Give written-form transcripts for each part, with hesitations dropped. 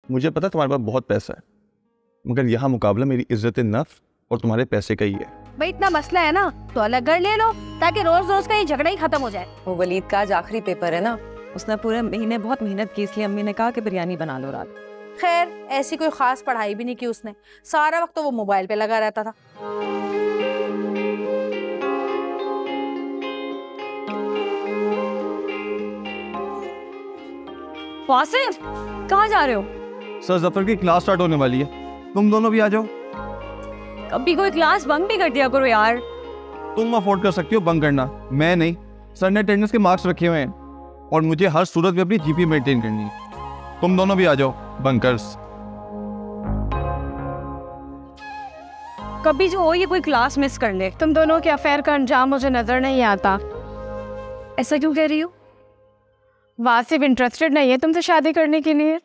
मुझे पता तुम्हारे पास बहुत पैसा है, मगर यहाँ मुकाबला मेरी इज्जत नफ्स और तुम्हारे पैसे का ही है। भाई इतना मसला है ना तो अलग घर ले लो, ताकि रोज रोज का ये झगड़ा ही खत्म हो जाए। वो वलीद का आज आखिरी पेपर है ना, उसने पूरे महीने बहुत मेहनत की, इसलिए अम्मी ने कहा कि बिरयानी बना लो रात। खैर ऐसी कोई खास पढ़ाई भी नहीं की उसने, सारा वक्त तो वो मोबाइल पे लगा रहता था। वासिफ, कहाँ जा रहे हो? सर जफर की क्लास स्टार्ट होने वाली है, तुम दोनों भी आ जाओ। कभी कोई क्लास बंक भी कर दिया करो यार। तुम अफोर्ड कर सकती हो बंक करना, मैं नहीं। सर ने अटेंडेंस के मार्क्स रखे हुए हैं और मुझे हर सूरत में अपनी जीपी मेंटेन करनी है। तुम दोनों भी आ जाओ बंकर्स। कभी जो हो ये कोई क्लास मिस कर ले। तुम दोनों के अफेयर का अंजाम मुझे नजर नहीं आता। ऐसा क्यों कह रही हो? वासिफ इंटरेस्टेड नहीं है तुमसे शादी करने के लिए।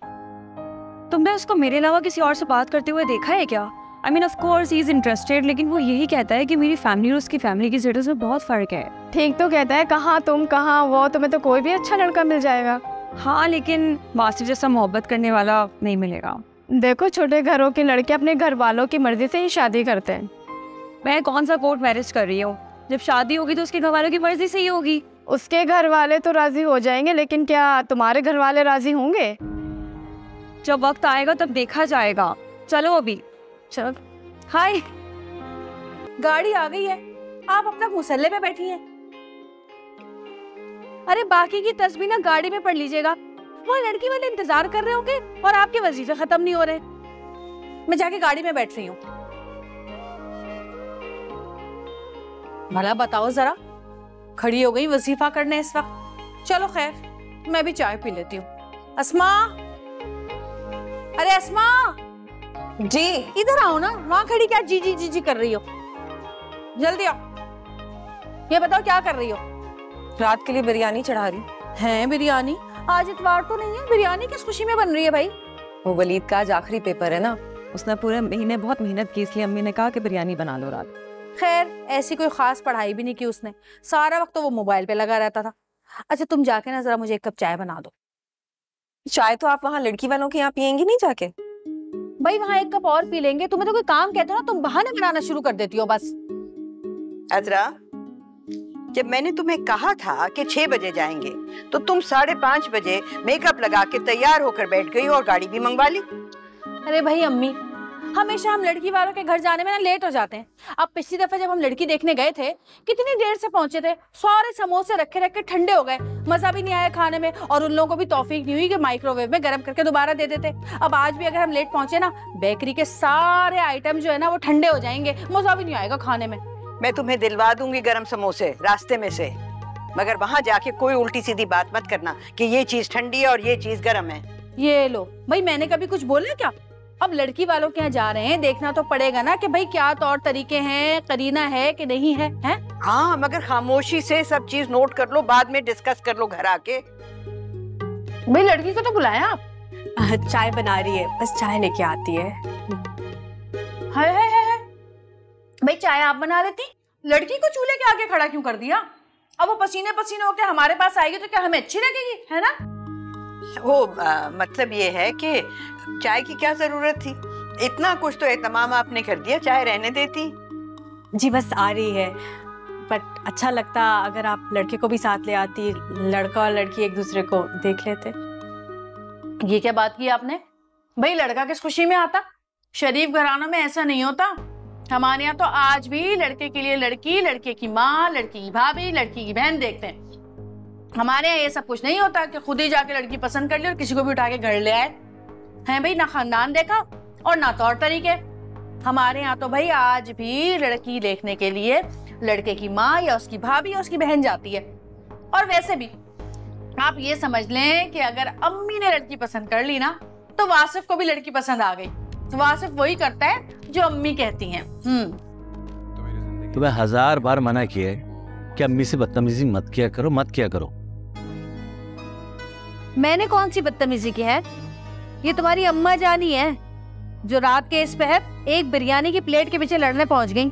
तुमने उसको मेरे अलावा किसी और से बात करते हुए देखा है क्या? I mean, of course he is interested, लेकिन वो यही कहता है कि मेरी फैमिली और उसकी फैमिली की स्टेटस में बहुत फर्क है। ठीक तो कहता है, कहाँ तुम कहाँ वो, तुम्हें तो कोई भी अच्छा लड़का मिल जाएगा। हाँ, लेकिन वासिफ जैसा मोहब्बत करने वाला नहीं मिलेगा। देखो छोटे घरों के लड़के अपने घर वालों की मर्जी से ही शादी करते हैं। मैं कौन सा कोर्ट मैरिज कर रही हूँ? जब शादी होगी तो उसके घर वालों की मर्जी से ही होगी। उसके घर वाले तो राजी हो जाएंगे, लेकिन क्या तुम्हारे घर वाले राजी होंगे? जब वक्त आएगा तब देखा जाएगा। चलो अभी चल। हाय, गाड़ी आ गई है, आप अपना मुसल्ले पे बैठी हैं। अरे बाकी की तस्वीर ना गाड़ी में पढ़ लीजिएगा, वो लड़की वाले इंतजार कर रहे होंगे और आपके वजीफे खत्म नहीं हो रहे। मैं जाके गाड़ी में बैठ रही हूँ। भला बताओ जरा, खड़ी हो गई वजीफा करने इस वक्त। चलो खैर, मैं भी चाय पी लेती हूँ। अस्मा, अरे अस्मा जी, इधर आओ ना। वहां खड़ी क्या जी जी जी जी कर रही हो? जल्दी आओ। ये बताओ क्या कर रही हो? रात के लिए बिरयानी चढ़ा रही है। बिरयानी? आज इतवार तो नहीं है, बिरयानी किस खुशी में बन रही है भाई? वो वलीद का आज आखिरी पेपर है ना, उसने पूरे महीने बहुत मेहनत की, इसलिए अम्मी ने कहा कि बिरयानी बना लो रात। खैर ऐसी कोई खास पढ़ाई भी नहीं की उसने, सारा वक्त तो वो मोबाइल पे लगा रहता था। अच्छा तुम जाके ना जरा मुझे एक कप चाय बना दो। चाय तो आप वहाँ लड़की वालों के यहाँ पियेंगी नहीं जाके? भाई वहाँ एक कप और पी लेंगे। तुम्हें तो कोई काम कहते हो ना, तुम बहाने बनाना शुरू कर देती हो बस। अजरा, जब मैंने तुम्हें कहा था कि 6 बजे जाएंगे तो तुम 5:30 बजे मेकअप लगा के तैयार होकर बैठ गई और गाड़ी भी मंगवा ली। अरे भाई अम्मी, हमेशा हम लड़की वालों के घर जाने में ना लेट हो जाते हैं। अब पिछली दफे जब हम लड़की देखने गए थे, कितनी देर से पहुंचे थे, सारे समोसे रखे रखे ठंडे हो गए, मजा भी नहीं आया खाने में, और उन लोगों को भी तौफीक नहीं हुई कि माइक्रोवेव में गर्म करके दोबारा दे देते। अब आज भी अगर हम लेट पहुंचे ना, बेकरी के सारे आइटम जो है ना वो ठंडे हो जाएंगे, मजा भी नहीं आएगा खाने में। मैं तुम्हें दिलवा दूंगी गर्म समोसे रास्ते में से, मगर वहां जाके कोई उल्टी सीधी बात मत करना कि ये चीज ठंडी है और ये चीज गर्म है। ये लो भाई, मैंने कभी कुछ बोला क्या? अब लड़की वालों के यहाँ जा रहे हैं, देखना तो पड़ेगा ना कि भाई क्या तौर तरीके हैं, करीना है कि नहीं है, हैं? हाँ, मगर खामोशी से सब चीज नोट कर लो, बाद में डिस्कस कर लो घर आके। भाई लड़की को तो बुलाया आप? चाय बना रही है, बस चाय लेके आती है। है। भाई चाय आप बना लेती, लड़की को चूल्हे के आगे खड़ा क्यों कर दिया? अब वो पसीने पसीने होके हमारे पास आएगी तो क्या हमें अच्छी लगेगी, है ना? वो मतलब ये है कि चाय की क्या जरूरत थी, इतना कुछ तो एहतमाम आपने कर दिया, चाय रहने देती। जी बस आ रही है, बट अच्छा लगता अगर आप लड़के को भी साथ ले आती, लड़का और लड़की एक दूसरे को देख लेते। ये क्या बात की आपने? भाई लड़का किस खुशी में आता? शरीफ घरानों में ऐसा नहीं होता। हमारे यहाँ तो आज भी लड़के के लिए लड़की, लड़के की माँ, लड़की की भाभी, लड़की की बहन देखते हैं। हमारे यहाँ ये सब कुछ नहीं होता कि खुद ही जाके लड़की पसंद कर ले और किसी को भी उठा के घर ले आए। हैं भाई, ना खानदान देखा और ना तौर तरीके। हमारे यहाँ तो भाई आज भी लड़की देखने के लिए लड़के की माँ या उसकी भाभी या उसकी बहन जाती है। और वैसे भी आप ये समझ लें कि अगर अम्मी ने लड़की पसंद कर ली ना, तो वासिफ को भी लड़की पसंद आ गई। वासिफ वही करता है जो अम्मी कहती हैं। तुम्हें 1000 बार मना किया है कि अम्मी से बदतमीजी मत किया करो, मत किया करो। मैंने कौन सी बदतमीजी की है? ये तुम्हारी अम्मा जानी है जो रात के इस पहर एक बिरयानी की प्लेट के पीछे लड़ने पहुंच गई।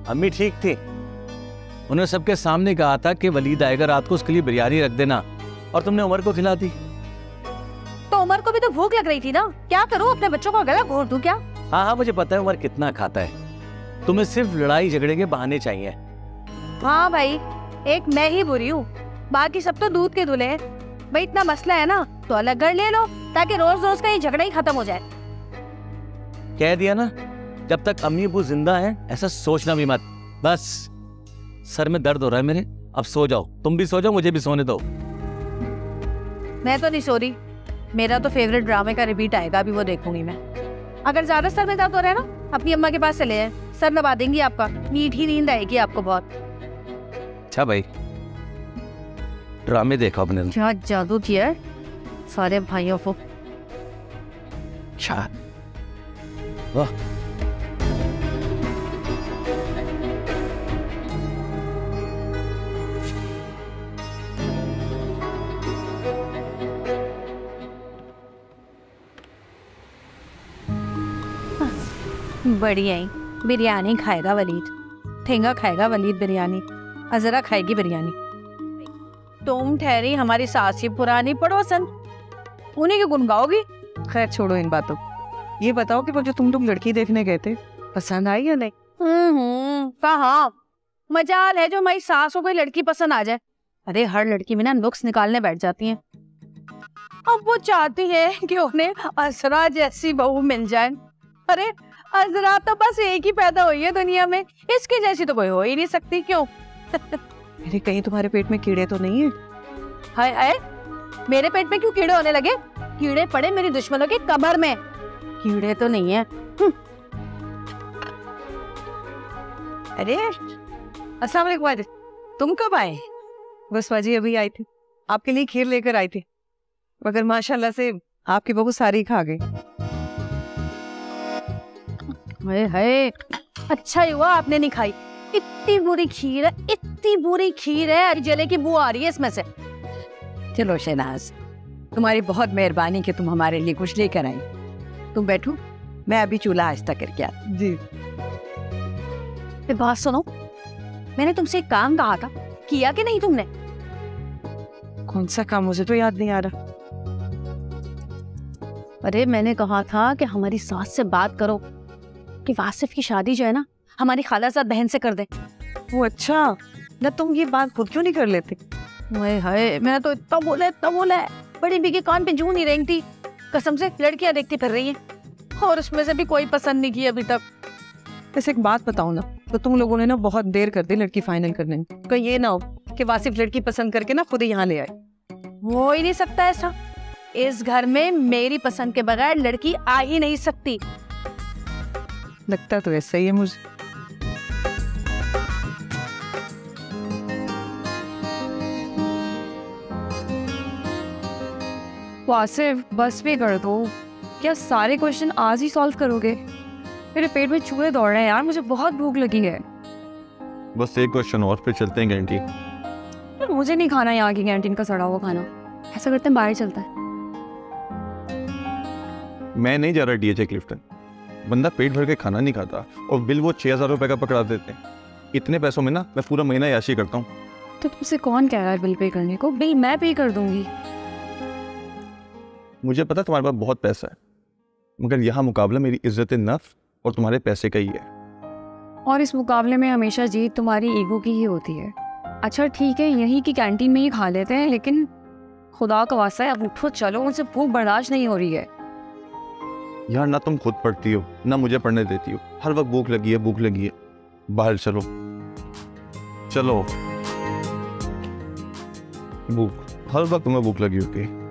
अम्मी ठीक थी, उन्होंने सबके सामने कहा था कि वलीद आएगा रात को, उसके लिए बिरयानी रख देना, और तुमने उमर को खिला दी। तो उमर को भी तो भूख लग रही थी ना, क्या करूं, अपने बच्चों को गला घोट दूं क्या? हाँ हाँ मुझे पता है उमर कितना खाता है, तुम्हें सिर्फ लड़ाई झगड़े के बहाने चाहिए। हाँ भाई, एक मैं ही बुरी हूँ, बाकी सब तो दूध के धुले हैं। भाई इतना मसला है ना तो अलग घर ले लो, ताकि रोज रोज का ये झगड़ा ही खत्म हो जाए। कह दिया ना, जब तक अम्मी अबू जिंदा है ऐसा सोचना भी मत। बस सर में दर्द हो रहा है मेरे, अब सो जाओ, तुम भी सो जाओ, मुझे भी सोने दो। मैं तो नहीं सो रही, मेरा तो फेवरेट ड्रामे का रिपीट आएगा, अभी वो देखूंगी मैं। अगर ज्यादा सर में दर्द हो रहा है ना, अपनी अम्मा के पास चले जाएं, सर दबा देंगी आपका, मीठी नींद आएगी आपको बहुत। अच्छा भाई, ड्रामे देखो अपने। क्या जादू किया है सारे भाइयों को। अच्छा वाह, बढ़िया ही बिरयानी खाएगा वलीद, ठेंगा खाएगा वलीद बिरयानी, अजरा खाएगी बिरयानी। तुम ठहरी हमारी सास की पुरानी पड़ोसन, उन्हीं के गुण गाओगी। खैर छोड़ो इन बातों, ये बताओ कि वो जो तुम लोग लड़की देखने गए थे पसंद आई या नहीं? कहाँ, मजाल है जो हमारी सास को कोई लड़की पसंद आ जाए। अरे हर लड़की में ना नुक्स निकालने बैठ जाती हैं। अब वो चाहती है कि उन्हें असरा जैसी बहू मिल जाए। अरे अजरा तो बस एक ही पैदा हुई है दुनिया में, इसके जैसी तो कोई हो ही नहीं सकती। क्यों? अरे कहीं तुम्हारे पेट में कीड़े तो नहीं है? हाय हाय, मेरे पेट में क्यों कीड़े होने लगे? कीड़े पड़े मेरी दुश्मनों के कब्र में, कीड़े तो नहीं है। अरे अस्सलाम वालेकुम वाजिद, तुम कब आए? बस बाजी अभी आई थी, आपके लिए खीर लेकर आई थी, मगर माशाल्लाह से आपकी बहू सारी खा गई। हाय, अच्छा ही हुआ आपने नहीं खाई, इतनी बुरी खीर है, इतनी बुरी खीर है, जले की बू आ रही है इसमें से। चलो शहनाज, तुम्हारी बहुत मेहरबानी कि तुम हमारे लिए कुछ लेकर आई। तुम बैठो, मैं अभी चूल्हा आहिस्ता करके आती। जी फिर बात सुनो, मैंने तुमसे एक काम कहा था, किया कि नहीं तुमने? कौन सा काम, मुझे तो याद नहीं आ रहा। अरे मैंने कहा था कि हमारी सास से बात करो कि वासिफ की शादी जो है ना हमारी खालाजाद बहन से कर दे। वो अच्छा, ना तुम ये बात खुद क्यों नहीं कर लेते? हाय, मैंने तो इतना बोला है, बड़ी बीगी कान पे जूं नहीं रेंगती, कसम से लड़कियां देखती फिर रही हैं और उसमें से भी कोई पसंद नहीं की अभी तक। वैसे एक बात बताओ ना, तो तुम लोगों ने ना बहुत देर कर दी लड़की फाइनल करने में, कहीं ये ना हो कि वासिफ लड़की पसंद करके ना खुद ही यहाँ ले आए। हो ही नहीं सकता ऐसा, इस घर में मेरी पसंद के बगैर लड़की आ ही नहीं सकती। लगता तो ऐसा ही है मुझे। वासिफ बस भी कर दो, क्या सारे क्वेश्चन आज ही सॉल्व करोगे? मेरे पेट में चूहे दौड़ रहे हैं यार, मुझे बहुत भूख लगी है। बस एक क्वेश्चन और फिर चलते हैं कैंटीन। मुझे नहीं खाना यहाँ की कैंटीन का सड़ा हुआ खाना, ऐसा करते हैं बाहर चलता है। मैं नहीं जा रहा डीएचए क्लिफ्टन, बंदा पेट भर के खाना नहीं खाता और बिल वो 6000 रुपए का पकड़ा देते हैं। इतने पैसों में ना मैं पूरा महीना याशी करता हूँ। तो तुमसे कौन कह रहा है बिल पे करने को? बिल मैं पे कर दूंगी। मुझे पता तुम्हारे पास बहुत पैसा है, मगर यहाँ मुकाबला मेरी इज्जत नफ्स और तुम्हारे पैसे का ही है। और इस मुकाबले में हमेशा जीत तुम्हारी ईगो की ही होती है। अच्छा ठीक है, यहीं की कैंटीन में ही खा लेते हैं, लेकिन खुदा का वास्ता है अब उठो चलो, मुझसे भूख बर्दाश्त नहीं हो रही है। यार ना तुम खुद पढ़ती हो ना मुझे पढ़ने देती हो, हर वक्त भूख लगी है, बाहर चलो चलो। भूख, हर वक्त तुम्हें भूख लगी होती है।